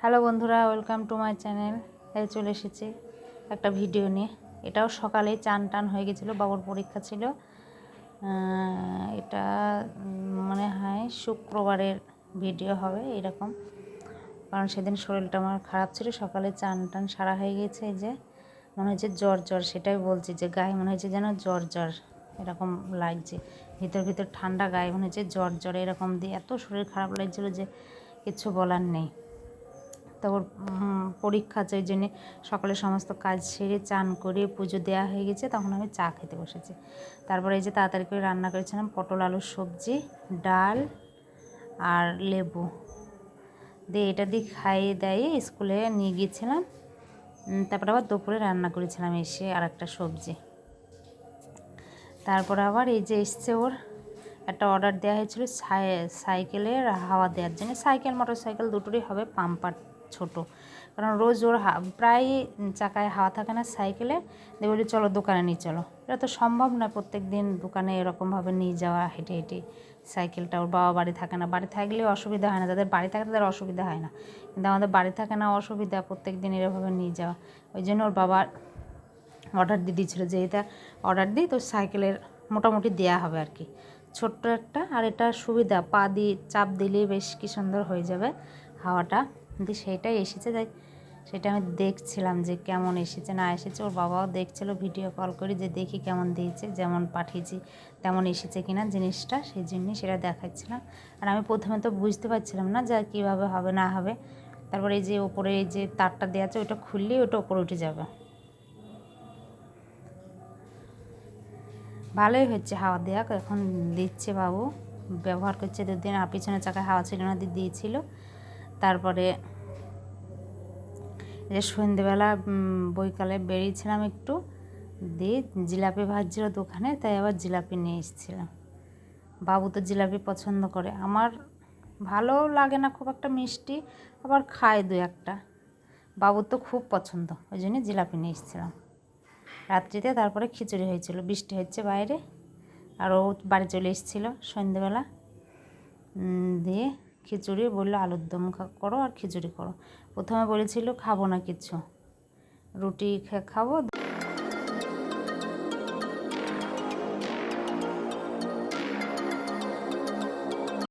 Hello বন্ধুরা, welcome to my channel. চলে এসেছি একটা ভিডিও নিয়ে। এটাও সকালে চান টান হয়ে গেছিলো, বাবুর পরীক্ষা ছিল। এটা মনে হয় শুক্রবারের ভিডিও হবে এরকম, কারণ সেদিন শরীরটা আমার খারাপ ছিল। সকালে চান টান সারা হয়ে গেছে, এই যে মনে হচ্ছে জ্বর জ্বর, সেটাই বলছি যে গায়ে মনে হচ্ছে যেন জ্বর জ্বর এরকম লাগছে, ভিতর ঠান্ডা, গায়ে মনে হচ্ছে জ্বর জ্বর এরকম দিয়ে এত শরীর খারাপ লাগছিলো যে কিছু বলার নেই। তো ওর পরীক্ষা আছে, ওই জন্যে সকালে সমস্ত কাজ সেরে চান করে পুজো দেওয়া হয়ে গেছে। তখন আমি চা খেতে বসেছি। তারপরে এই যে তাড়াতাড়ি করে রান্না করেছিলাম পটল আলুর সবজি, ডাল আর লেবু দিয়ে, এটা দিয়ে খাইয়ে দেয়ে স্কুলে নিয়ে গিয়েছিলাম। তারপরে আবার দুপুরে রান্না করেছিলাম এসে আর একটা সবজি। তারপর আবার এই যে এসছে, ওর একটা অর্ডার দেওয়া হয়েছিল সাইকেলের হাওয়া দেওয়ার জন্য। সাইকেল মোটর সাইকেল দুটোরই হবে, পাম্পার ছোট, কারণ রোজ ওর প্রায় চাকায় হাওয়া থাকে না সাইকেলে। দিয়ে বলি চলো দোকানে নিয়ে চলো। এটা তো সম্ভব না প্রত্যেক দিন দোকানে এরকমভাবে নিয়ে যাওয়া হেঁটে হেঁটে। সাইকেলটা ওর বাবা বাড়ি থাকে না, বাড়ি থাকলেও অসুবিধা হয় না, যাদের বাড়ি থাকে তাদের অসুবিধা হয় না, কিন্তু আমাদের বাড়ি থাকে না, অসুবিধা প্রত্যেক দিন এরকমভাবে নিয়ে যাওয়া। ওই জন্য ওর বাবা অর্ডার দিয়ে দিয়েছিলো যে এটা অর্ডার দিই তো সাইকেলের মোটামুটি দেয়া হবে আর কি, ছোট্ট একটা। আর এটা সুবিধা, পা দিয়ে চাপ দিলেই বেশ কি সুন্দর হয়ে যাবে হাওয়াটা। কিন্তু সেইটাই এসেছে, তাই সেটা আমি দেখছিলাম যে কেমন এসেছে না এসেছে। ওর বাবাও দেখছিল, ভিডিও কল করে যে দেখি কেমন দিয়েছে, যেমন পাঠিয়েছি তেমন এসেছে কিনা জিনিসটা, সেই জন্যই সেটা দেখাচ্ছিলাম। আর আমি প্রথমে তো বুঝতে পারছিলাম না যে কীভাবে হবে না হবে। তারপরে এই যে ওপরে এই যে তারটা দেওয়া আছে, ওটা খুললেই ওটা ওপরে উঠে যাবে। ভালোই হচ্ছে হাওয়া দেওয়া, এখন দিচ্ছে বাবু, ব্যবহার করছে 2 দিন। আর পিছনে চাকায় হাওয়া ছিল না, দিয়েছিল। তারপরে যে সন্ধ্যেবেলা বৈকালে বেরিয়েছিলাম একটু, দিয়ে জিলাপি ভাজছিল দোকানে, তাই আবার জিলাপি নিয়ে এসেছিলাম। বাবু তো জিলাপি পছন্দ করে, আমার ভালো লাগে না খুব একটা মিষ্টি, আবার খায় 2-1টা। বাবুর তো খুব পছন্দ, ওই জন্য জিলাপি নিয়ে এসেছিলাম রাত্রিতে। তারপরে খিচুড়ি হয়েছিল, বৃষ্টি হচ্ছে বাইরে, আর ও বাড়ি চলে এসেছিলো সন্ধ্যেবেলা। দিয়ে খিচুড়ি বললো আলুর দম করো আর খিচুড়ি করো। প্রথমে বলেছিল খাবো না কিছু, রুটি খাবো।